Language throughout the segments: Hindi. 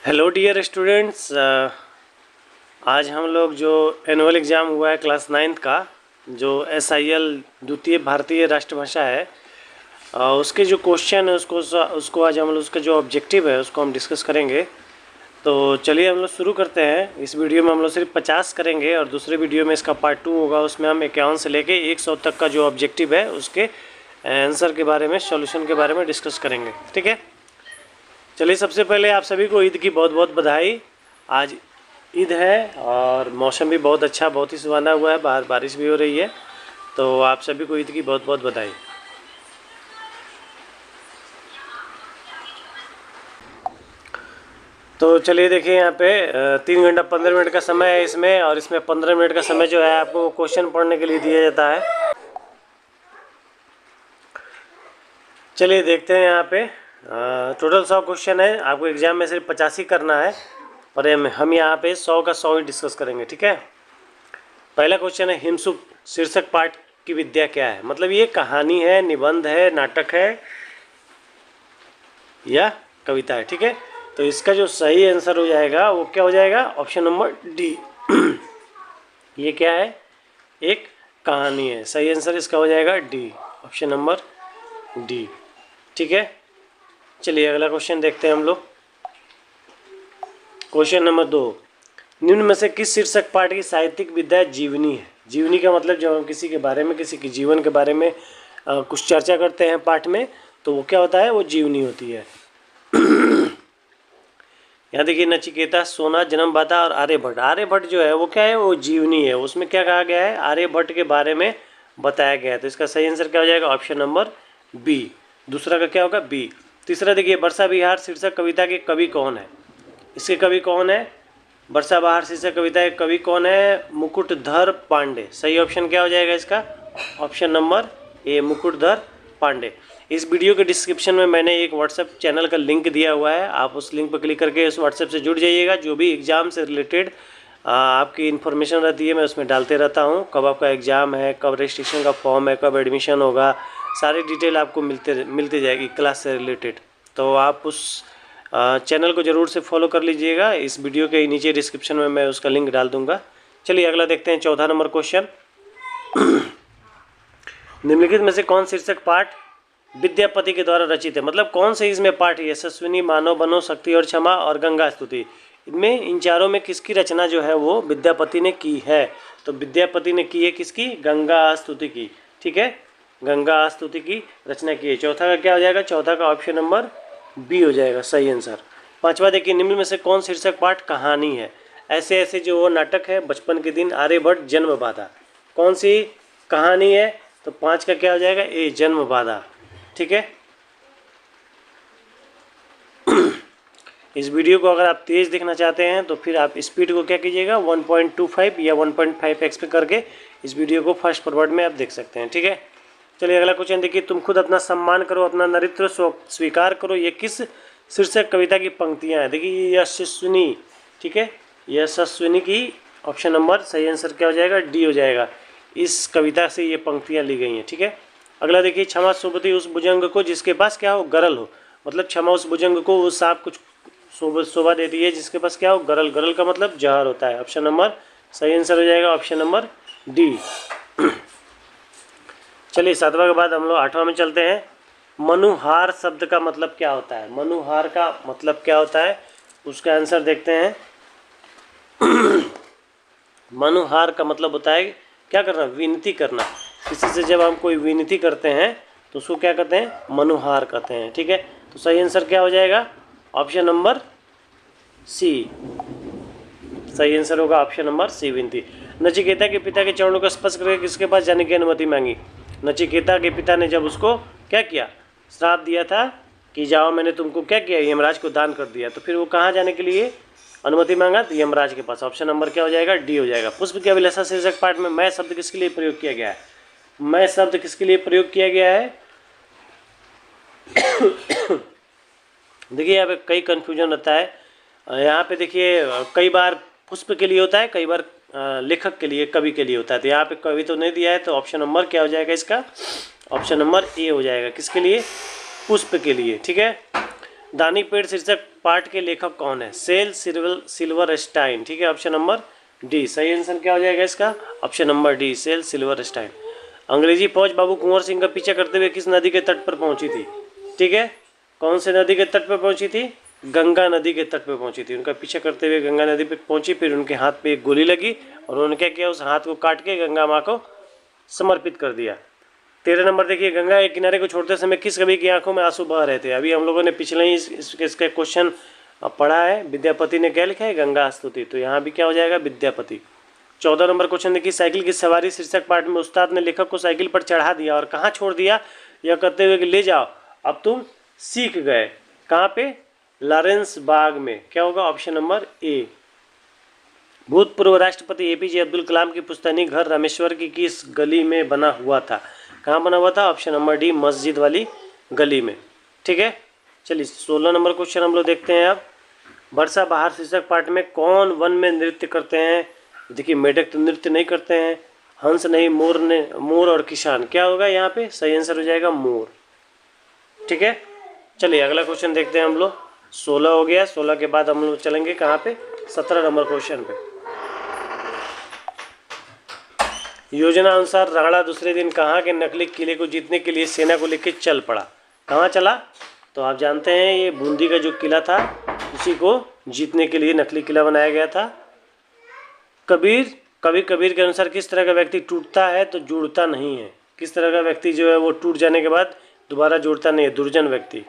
हेलो डियर स्टूडेंट्स, आज हम लोग जो एनुअल एग्ज़ाम हुआ है क्लास 9th का, जो SIL द्वितीय भारतीय राष्ट्रभाषा है, उसके जो क्वेश्चन है उसको आज हम लोग उसका जो ऑब्जेक्टिव है उसको हम डिस्कस करेंगे। तो चलिए हम लोग शुरू करते हैं। इस वीडियो में हम लोग सिर्फ 50 करेंगे और दूसरे वीडियो में इसका पार्ट 2 होगा, उसमें हम 51 से लेके 100 तक का जो ऑब्जेक्टिव है उसके आंसर के बारे में, सॉल्यूशन के बारे में डिस्कस करेंगे। ठीक है, चलिए सबसे पहले आप सभी को ईद की बहुत बहुत बधाई। आज ईद है और मौसम भी बहुत अच्छा, बहुत ही सुहाना हुआ है, बाहर बारिश भी हो रही है, तो आप सभी को ईद की बहुत बहुत बधाई। तो चलिए देखिए, यहाँ पे 3 घंटा 15 मिनट का समय है इसमें, और इसमें 15 मिनट का समय जो है आपको क्वेश्चन पढ़ने के लिए दिया जाता है। चलिए देखते हैं यहाँ पे टोटल 100 क्वेश्चन है। आपको एग्जाम में सिर्फ 85 करना है, पर हम यहाँ पे 100 का 100 ही डिस्कस करेंगे। ठीक है, पहला क्वेश्चन है हिमसुक शीर्षक पाठ की विद्या क्या है। मतलब ये कहानी है, निबंध है, नाटक है या कविता है। ठीक है, तो इसका जो सही आंसर हो जाएगा वो क्या हो जाएगा, ऑप्शन नंबर डी। ये क्या है, एक कहानी है। सही आंसर इसका हो जाएगा डी, ऑप्शन नंबर डी। ठीक है, चलिए अगला क्वेश्चन देखते हैं हम लोग। क्वेश्चन नंबर 2, निम्न में से किस शीर्षक पाठ की साहित्यिक विद्या जीवनी है। जीवनी का मतलब जब हम किसी के बारे में, किसी के जीवन के बारे में कुछ चर्चा करते हैं पाठ में, तो वो क्या होता है, वो जीवनी होती है। यहाँ देखिए, नचिकेता, सोना, जन्मदाता और आर्यभट्ट। आर्यभट्ट जो है वो क्या है, वो जीवनी है। उसमें क्या कहा गया है, आर्यभट्ट के बारे में बताया गया है। तो इसका सही आंसर क्या हो जाएगा, ऑप्शन नंबर बी। दूसरा का क्या होगा, बी। तीसरा देखिए, वर्षा विहार शीर्षक कविता के कवि कौन है। इसके कवि कौन है, वर्षा बहार शीर्षक कविता के कवि कौन है, मुकुटधर पांडे। सही ऑप्शन क्या हो जाएगा इसका, option number A, Mukutdhar Pandey. इस वीडियो के डिस्क्रिप्शन में मैंने एक व्हाट्सएप चैनल का लिंक दिया हुआ है, आप उस लिंक पर क्लिक करके उस व्हाट्सएप से जुड़ जाइएगा। जो भी एग्ज़ाम से रिलेटेड आपकी इन्फॉर्मेशन रहती है मैं उसमें डालते रहता हूँ। कब आपका एग्ज़ाम है, कब रजिस्ट्रेशन का फॉर्म है, कब एडमिशन होगा, सारी डिटेल आपको मिलती जाएगी क्लास से रिलेटेड। तो आप उस चैनल को ज़रूर से फॉलो कर लीजिएगा। इस वीडियो के नीचे डिस्क्रिप्शन में मैं उसका लिंक डाल दूंगा। चलिए अगला देखते हैं, 14 नंबर क्वेश्चन। निम्नलिखित में से कौन शीर्षक पाठ विद्यापति के द्वारा रचित है। मतलब कौन से इसमें पाठ, यशस्विनी, मानव बनो, शक्ति और क्षमा और गंगा स्तुति, इनमें इन चारों में किसकी रचना जो है वो विद्यापति ने की है। तो विद्यापति ने की है किसकी, गंगा स्तुति की। ठीक है, गंगा स्तुति की रचना की है। चौथा का क्या हो जाएगा, चौथा का ऑप्शन नंबर बी हो जाएगा सही आंसर। पांचवा देखिए, निम्न में से कौन शीर्षक पाठ कहानी है। ऐसे ऐसे जो वो नाटक है, बचपन के दिन, आर्यभट्ट, जन्म बाधा। कौन सी कहानी है, तो 5 का क्या हो जाएगा, ए, जन्म बाधा। ठीक है, इस वीडियो को अगर आप तेज़ देखना चाहते हैं तो फिर आप स्पीड को क्या कीजिएगा, 1.25 या 1.5x पे करके इस वीडियो को फास्ट फॉरवर्ड में आप देख सकते हैं। ठीक है, चलिए अगला क्वेश्चन देखिए, तुम खुद अपना सम्मान करो, अपना नरित्र स्वीकार करो, ये किस शीर्षक कविता की पंक्तियां हैं। देखिए यशस्विनी। ठीक है, यशस्विनी की ऑप्शन नंबर सही आंसर क्या हो जाएगा, डी हो जाएगा। इस कविता से ये पंक्तियां ली गई हैं। ठीक है, अगला देखिए, क्षमा शोभती उस भुजंग को जिसके पास क्या हो, गरल हो। मतलब क्षमा उस भुजंग को, वो सांप कुछ शोभा देती है जिसके पास क्या हो, गरल। गरल का मतलब जहर होता है। ऑप्शन नंबर सही आंसर हो जाएगा, ऑप्शन नंबर डी। चलिए 7वां के बाद हम लोग 8वां में चलते हैं। मनुहार शब्द का मतलब क्या होता है। मनुहार का मतलब क्या होता है, उसका आंसर देखते हैं। मनुहार का मतलब होता है क्या करना, विनती करना। किसी से जब हम कोई विनती करते हैं तो उसको क्या कहते हैं, मनुहार कहते हैं। ठीक है, तो सही आंसर क्या हो जाएगा, ऑप्शन नंबर सी। सही आंसर होगा ऑप्शन नंबर सी, विनती। नचिकेता के पिता के चरणों को स्पर्श करके किसके पास जाने की अनुमति मांगी। नचिकेता के पिता ने जब उसको क्या किया, श्राप दिया था कि जाओ, मैंने तुमको क्या किया, यमराज को दान कर दिया, तो फिर वो कहाँ जाने के लिए अनुमति मांगा, तो यमराज के पास। ऑप्शन नंबर क्या हो जाएगा, डी हो जाएगा। पुष्प की अभिलाषा शीर्षक पाठ में मैं शब्द किसके लिए प्रयोग किया गया है। मैं शब्द किसके लिए प्रयोग किया गया है। देखिए यहाँ पे कई कन्फ्यूजन रहता है। यहाँ पे देखिए कई बार पुष्प के लिए होता है, कई बार लेखक के लिए, कवि के लिए होता है। तो यहाँ पे कवि तो नहीं दिया है, तो ऑप्शन नंबर क्या हो जाएगा इसका, ऑप्शन नंबर ए हो जाएगा। किसके लिए, पुष्प के लिए। ठीक है, दानी पेड़ शीर्षक पाठ के लेखक कौन है? Shel Silverstein. ठीक है, ऑप्शन नंबर डी। सही आंसर क्या हो जाएगा इसका? Option number D, Shel Silverstein. अंग्रेजी फौज बाबू कुंवर सिंह का पीछा करते हुए किस नदी के तट पर पहुंची थी? ठीक है, कौन से नदी के तट पर पहुंची थी? गंगा नदी के तट पर पहुंची थी। उनका पीछा करते हुए गंगा नदी पर पहुंची, फिर उनके हाथ पे एक गोली लगी और उन्होंने क्या किया, उस हाथ को काट के गंगा माँ को समर्पित कर दिया। 13 नंबर देखिए, गंगा के किनारे को छोड़ते समय किस कवि की आंखों में आंसू बह रहे थे? अभी हम लोगों ने पिछले ही इसका क्वेश्चन पढ़ा है, विद्यापति ने क्या लिखा है? गंगा स्तुति। तो यहाँ भी क्या हो जाएगा? विद्यापति। 14 नंबर क्वेश्चन देखिए, साइकिल की सवारी शीर्षक पाठ में उस्ताद ने लेखक को साइकिल पर चढ़ा दिया और कहाँ छोड़ दिया? यह कहते हुए कि ले जाओ, अब तुम सीख गए। कहाँ पे? लॉरेंस बाग में। क्या होगा? ऑप्शन नंबर ए। भूतपूर्व राष्ट्रपति एपीजे अब्दुल कलाम की पुश्तैनी घर रामेश्वर की किस गली में बना हुआ था? कहाँ बना हुआ था? ऑप्शन नंबर डी, मस्जिद वाली गली में। ठीक है, चलिए 16 नंबर क्वेश्चन हम लोग देखते हैं। अब वर्षा बहार शीर्षक पाठ में कौन वन में नृत्य करते हैं? देखिए, मेढक तो नृत्य नहीं करते हैं, हंस नहीं, मोर और किसान। क्या होगा यहाँ पे? सही आंसर हो जाएगा मोर। ठीक है, चलिए अगला क्वेश्चन देखते हैं हम लोग। 16 हो गया, 16 के बाद हम लोग चलेंगे कहाँ पे? 17 नंबर क्वेश्चन पे। योजना अनुसार राणा दूसरे दिन कहाँ के नकली किले को जीतने के लिए सेना को लेकर चल पड़ा? कहाँ चला? तो आप जानते हैं ये बूंदी का जो किला था उसी को जीतने के लिए नकली किला बनाया गया था। कवि कबीर के अनुसार किस तरह का व्यक्ति टूटता है तो जुड़ता नहीं है? किस तरह का व्यक्ति जो है वो टूट जाने के बाद दोबारा जुड़ता नहीं है? दुर्जन व्यक्ति।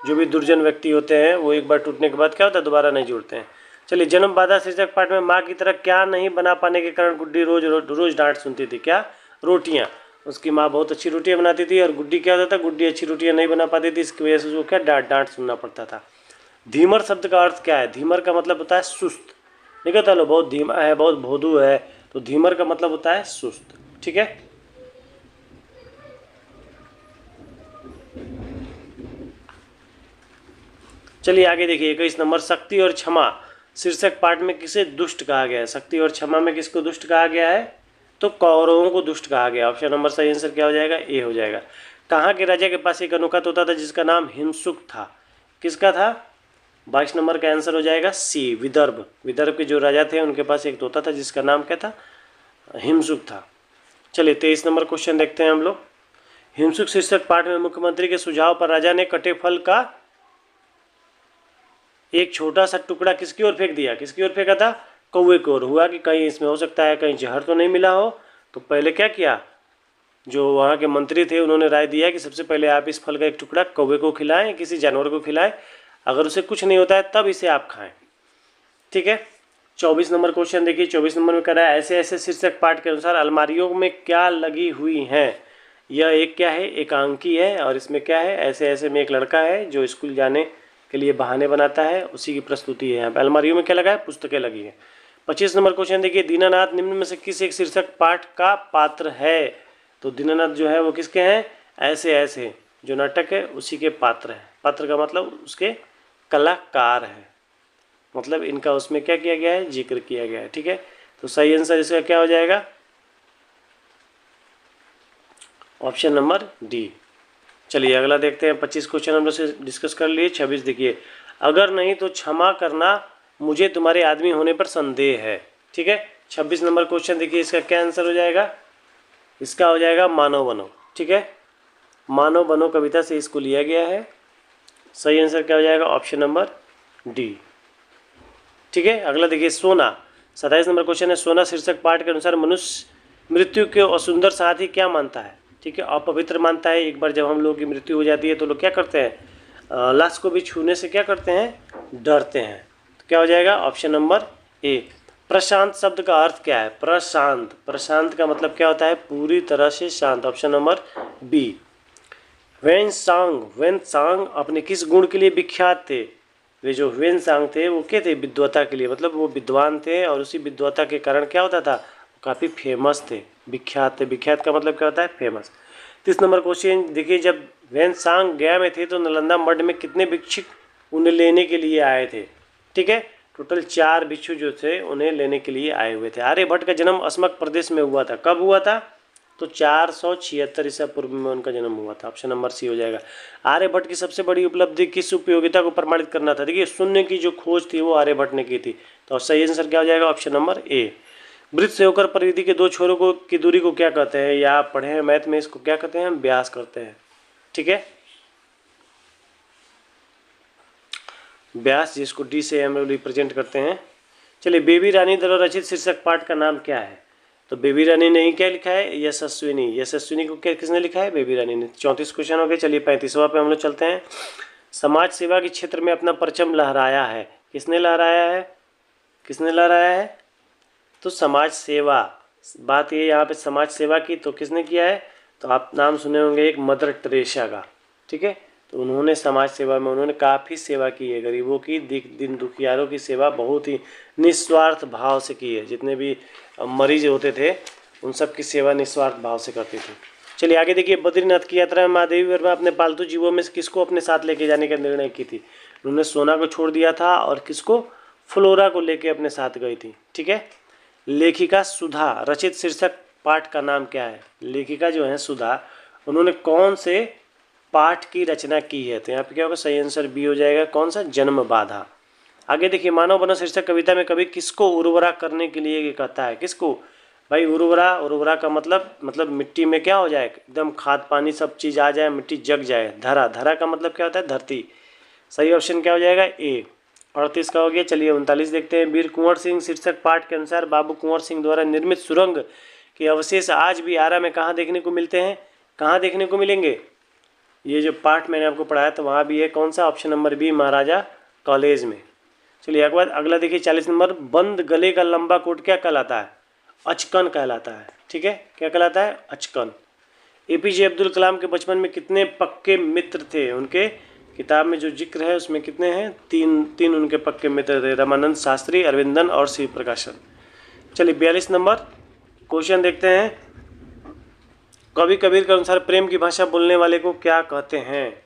जो भी दुर्जन व्यक्ति होते हैं वो एक बार टूटने के बाद क्या होता है? दोबारा नहीं जुड़ते हैं। चलिए, जन्म बाधा शीर्षक पाठ में माँ की तरह क्या नहीं बना पाने के कारण गुड्डी रोज डांट सुनती थी? क्या? रोटियाँ। उसकी माँ बहुत अच्छी रोटियाँ बनाती थी और गुड्डी क्या होता था? गुड्डी अच्छी रोटियाँ नहीं बना पाती थी, इसकी वजह से उसको क्या डांट सुनना पड़ता था। धीमर शब्द का अर्थ क्या है? धीमर का मतलब होता है सुस्त। नहीं कहता लो बहुत धीमा है, बहुत भोदू है, तो धीमर का मतलब होता है सुस्त। ठीक है, चलिए आगे देखिए 21 नंबर, शक्ति और क्षमा शीर्षक पाठ में किसे दुष्ट कहा गया है? शक्ति और क्षमा में किसको दुष्ट कहा गया है? तो कौरवों को दुष्ट कहा गया। ऑप्शन नंबर सही आंसर क्या हो जाएगा? ए हो जाएगा। कहाँ के राजा के पास एक अनोखा तोता था जिसका नाम हिमसुक था? किसका था? 22 नंबर का आंसर हो जाएगा सी, विदर्भ। विदर्भ के जो राजा थे उनके पास एक तोता था जिसका नाम क्या था? हिमसुक था। चलिए 23 नंबर क्वेश्चन देखते हैं हम लोग। हिमसुक शीर्षक पाठ में मुख्यमंत्री के सुझाव पर राजा ने कटे फल का एक छोटा सा टुकड़ा किसकी ओर फेंक दिया? किसकी ओर फेंका था? कौवे की ओर। हुआ कि कहीं इसमें हो सकता है कहीं जहर तो नहीं मिला हो, तो पहले क्या किया, जो वहाँ के मंत्री थे उन्होंने राय दिया कि सबसे पहले आप इस फल का एक टुकड़ा कौवे को खिलाएं, किसी जानवर को खिलाएं, अगर उसे कुछ नहीं होता है तब इसे आप खाएं। ठीक है, 24 नंबर क्वेश्चन देखिए। 24 नंबर में कह रहा है ऐसे ऐसे शीर्षक पाठ के अनुसार अलमारियों में क्या लगी हुई हैं? यह एक क्या है? एकांकी है। और इसमें क्या है? ऐसे ऐसे में एक लड़का है जो स्कूल जाने के लिए बहाने बनाता है, उसी की प्रस्तुति है यहाँ पे। अलमारियों में क्या लगा है? पुस्तकें लगी है। 25 नंबर क्वेश्चन देखिए, दीनानाथ निम्न में से किस एक शीर्षक पाठ का पात्र है? तो दीनानाथ जो है वो किसके हैं? ऐसे ऐसे जो नाटक है उसी के पात्र है। पात्र का मतलब उसके कलाकार है, मतलब इनका उसमें क्या किया गया है? जिक्र किया गया है। ठीक है, तो सही आंसर इसका क्या हो जाएगा? Option number D. चलिए अगला देखते हैं। 25 क्वेश्चन हम लोग से डिस्कस कर लिए। 26 देखिए, अगर नहीं तो क्षमा करना, मुझे तुम्हारे आदमी होने पर संदेह है। ठीक है, 26 नंबर क्वेश्चन देखिए, इसका क्या आंसर हो जाएगा? इसका हो जाएगा मानव बनो। ठीक है, मानव बनो कविता से इसको लिया गया है। सही आंसर क्या हो जाएगा? Option number D. ठीक है, अगला देखिए सोना। 27 नंबर क्वेश्चन है, सोना शीर्षक पाठ के अनुसार मनुष्य मृत्यु के असुंदर साथ ही क्या मानता है? ठीक है, अपवित्र मानता है। एक बार जब हम लोगों की मृत्यु हो जाती है तो लोग क्या करते हैं? लाश को भी छूने से क्या करते हैं? डरते हैं। तो क्या हो जाएगा? ऑप्शन नंबर ए। प्रशांत शब्द का अर्थ क्या है? प्रशांत, प्रशांत का मतलब क्या होता है? पूरी तरह से शांत। Option number B. वेनसांग अपने किस गुण के लिए विख्यात थे? वे जो वेनसांग थे वो क्या थे? विद्वता के लिए, मतलब वो विद्वान थे और उसी विद्वता के कारण क्या होता था? काफ़ी फेमस थे, विख्यात थे। विख्यात का मतलब क्या होता है? फेमस। 30 नंबर क्वेश्चन देखिए, जब वेनसांग गया में थे तो नालंदा मठ में कितने भिक्षुक उन्हें लेने के लिए आए थे? ठीक है, टोटल 4 भिक्षु जो थे उन्हें लेने के लिए आए हुए थे। आर्यभट्ट का जन्म अस्मक प्रदेश में हुआ था। कब हुआ था? तो 476 ईसा पूर्व में उनका जन्म हुआ था। ऑप्शन नंबर सी हो जाएगा। आर्यभट्ट की सबसे बड़ी उपलब्धि किस उपयोगिता को प्रमाणित करना था? देखिए शून्य की जो खोज थी वो आर्यभट्ट ने की थी। तो सही आंसर क्या हो जाएगा? ऑप्शन नंबर ए। वृत्त से होकर परिधि के दो छोरों को की दूरी को क्या कहते हैं? या आप पढ़े हैं मैथ में, इसको क्या कहते हैं? हम व्यास करते हैं। ठीक है, व्यास, जिसको डी से हम रिप्रेजेंट करते हैं। चलिए, बेबी रानी द्वारा रचित शीर्षक पाठ का नाम क्या है? तो बेबी रानी ने क्या लिखा है? यशस्विनी। यशस्विनी को क्या किसने लिखा है? बेबी रानी ने। 34 क्वेश्चन हो गए। चलिए 35वां पे हम लोग चलते हैं। समाज सेवा के क्षेत्र में अपना परचम लहराया है, किसने लहराया है? किसने लहराया है? तो समाज सेवा। बात ये यहाँ पे समाज सेवा की, तो किसने किया है? तो आप नाम सुने होंगे एक मदर टेरेसा का। ठीक है, तो उन्होंने समाज सेवा में उन्होंने काफ़ी सेवा की है, गरीबों की, दिन दुखियारों की सेवा बहुत ही निस्वार्थ भाव से की है। जितने भी मरीज होते थे उन सब की सेवा निस्वार्थ भाव से करते थे। चलिए आगे देखिए, बद्रीनाथ की यात्रा में महादेवी वर्मा अपने पालतू जीवों में से किसको अपने साथ लेके जाने का निर्णय की थी? उन्होंने सोना को छोड़ दिया था और किसको? फ्लोरा को लेके अपने साथ गई थी। ठीक है, लेखिका सुधा रचित शीर्षक पाठ का नाम क्या है? लेखिका जो है सुधा, उन्होंने कौन से पाठ की रचना की है? तो यहाँ पे क्या होगा? सही आंसर बी हो जाएगा। कौन सा? जन्म बाधा। आगे देखिए, मानव बनो शीर्षक कविता में कवि किसको उर्वरा करने के लिए कहता है? किसको भाई? उर्वरा। उर्वरा का मतलब मिट्टी में क्या हो जाए? एकदम खाद पानी सब चीज़ आ जाए, मिट्टी जग जाए। धरा। धरा का मतलब क्या होता है? धरती। सही ऑप्शन क्या हो जाएगा? ए। 38 का हो गया। चलिए 39 देखते हैं। वीर कुंवर सिंह शीर्षक पाठ के अनुसार बाबू कुंवर सिंह द्वारा निर्मित सुरंग के अवशेष आज भी आरा में कहाँ देखने को मिलते हैं? कहाँ देखने को मिलेंगे? ये जो पाठ मैंने आपको पढ़ाया तो वहाँ भी है। कौन सा? ऑप्शन नंबर बी, महाराजा कॉलेज में। चलिए एक बार अगला देखिए 40 नंबर। बंद गले का लंबा कोट क्या कहलाता है? अचकन कहलाता है। ठीक है, क्या कहलाता है? अचकन। एपीजे अब्दुल कलाम के बचपन में कितने पक्के मित्र थे? उनके किताब में जो जिक्र है उसमें कितने हैं? तीन उनके पक्के मित्र थे, रामानंद शास्त्री, अरविंदन और शिव प्रकाशन। चलिए 42 नंबर क्वेश्चन देखते हैं। कवि कबीर के अनुसार प्रेम की भाषा बोलने वाले को क्या कहते हैं?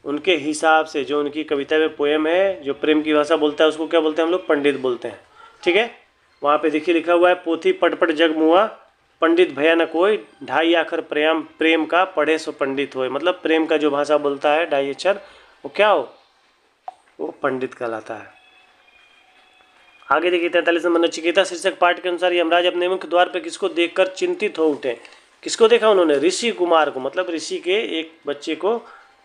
उनके हिसाब से जो उनकी कविता में पोएम है, जो प्रेम की भाषा बोलता है उसको क्या बोलते हैं हम लोग? पंडित बोलते हैं। ठीक है, वहाँ पे देखिए लिखा हुआ है, पोथी पटपट जग मुआ, पंडित भया न कोई, ढाई आखर प्रेम का पढ़े सो पंडित होए। मतलब प्रेम का जो भाषा बोलता है ढाई अक्षर, वो क्या हो? वो पंडित कहलाता है। आगे देखिए 43 नंबर। नचिकेता शीर्षक पाठ के अनुसार यमराज अपने मुख्य द्वार पर किसको देखकर चिंतित हो उठे? किसको देखा उन्होंने? ऋषि कुमार को। मतलब ऋषि के एक बच्चे को,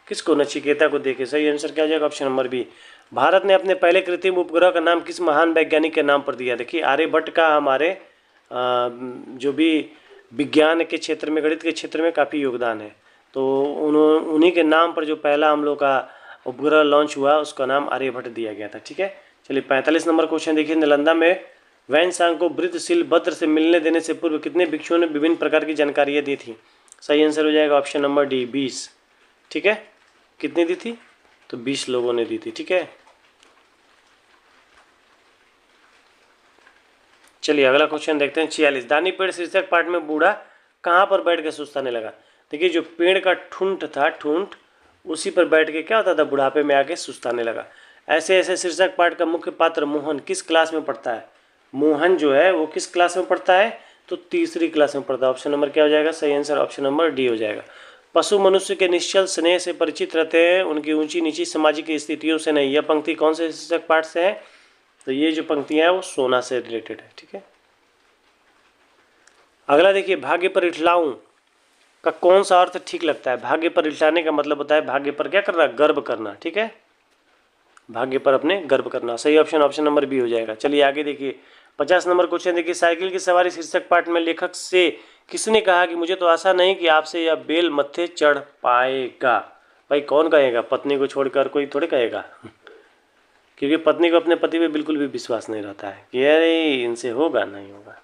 किसको? नचिकेता को देखे। सही आंसर क्या हो जाएगा? Option number B. भारत ने अपने पहले कृत्रिम उपग्रह का नाम किस महान वैज्ञानिक के नाम पर दिया? देखिए आर्यभट्ट का हमारे जो भी विज्ञान के क्षेत्र में, गणित के क्षेत्र में काफ़ी योगदान है, तो उन्हीं के नाम पर जो पहला हम लोग का उपग्रह लॉन्च हुआ उसका नाम आर्यभट्ट दिया गया था। ठीक है, चलिए 45 नंबर क्वेश्चन देखिए। नालंदा में वैनसांग को वृद्धशील भद्र से मिलने देने से पूर्व कितने भिक्षुओं ने विभिन्न प्रकार की जानकारियाँ दी थी? सही आंसर हो जाएगा ऑप्शन नंबर डी, 20। ठीक है, कितनी दी थी? तो 20 लोगों ने दी थी। ठीक है, चलिए अगला क्वेश्चन देखते हैं 46। दानी पेड़ शीर्षक पाठ में बूढ़ा कहाँ पर बैठ के सुस्ताने लगा? देखिए जो पेड़ का ठुंठ था, ठुंठ, उसी पर बैठ के क्या होता था? बुढ़ापे में आके सुस्ताने लगा। ऐसे ऐसे शीर्षक पाठ का मुख्य पात्र मोहन किस क्लास में पढ़ता है? मोहन जो है वो किस क्लास में पढ़ता है? तो तीसरी क्लास में पढ़ता है। ऑप्शन नंबर क्या हो जाएगा? सही आंसर ऑप्शन नंबर डी हो जाएगा। पशु मनुष्य के निश्चल स्नेह से परिचित रहते हैं, उनकी ऊंची नीची सामाजिक स्थितियों से नहीं। यह पंक्ति कौन से शीर्षक पाठ से है? तो ये जो पंक्तियां हैं वो सोना से रिलेटेड है। ठीक है, अगला देखिए, भाग्य पर इठलाऊं का कौन सा अर्थ ठीक लगता है? भाग्य पर इठलाने का मतलब होता है भाग्य पर क्या करना? गर्व करना। ठीक है, भाग्य पर अपने गर्व करना। सही ऑप्शन ऑप्शन नंबर बी हो जाएगा। चलिए आगे देखिए 50 नंबर क्वेश्चन देखिए। साइकिल की सवारी शीर्षक पाठ में लेखक से किसने कहा कि मुझे तो आशा नहीं कि आपसे यह बेल मत्थे चढ़ पाएगा? भाई कौन कहेगा? पत्नी को छोड़कर कोई थोड़े कहेगा क्योंकि पत्नी को अपने पति पे बिल्कुल भी विश्वास नहीं रहता है कि अरे इनसे होगा नहीं होगा।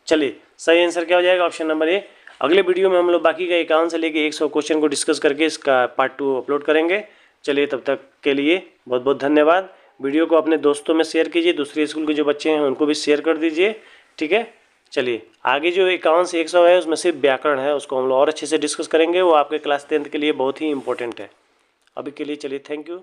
चलिए सही आंसर क्या हो जाएगा? ऑप्शन नंबर ए। अगले वीडियो में हम लोग बाकी का 51 से लेके 100 क्वेश्चन को डिस्कस करके इसका पार्ट 2 अपलोड करेंगे। चलिए तब तक के लिए बहुत बहुत धन्यवाद। वीडियो को अपने दोस्तों में शेयर कीजिए, दूसरे स्कूल के जो बच्चे हैं उनको भी शेयर कर दीजिए। ठीक है, चलिए आगे जो 51 से 100 है उसमें सिर्फ व्याकरण है, उसको हम लोग और अच्छे से डिस्कस करेंगे। वो आपके क्लास 10th के लिए बहुत ही इंपॉर्टेंट है। अभी के लिए चलिए थैंक यू।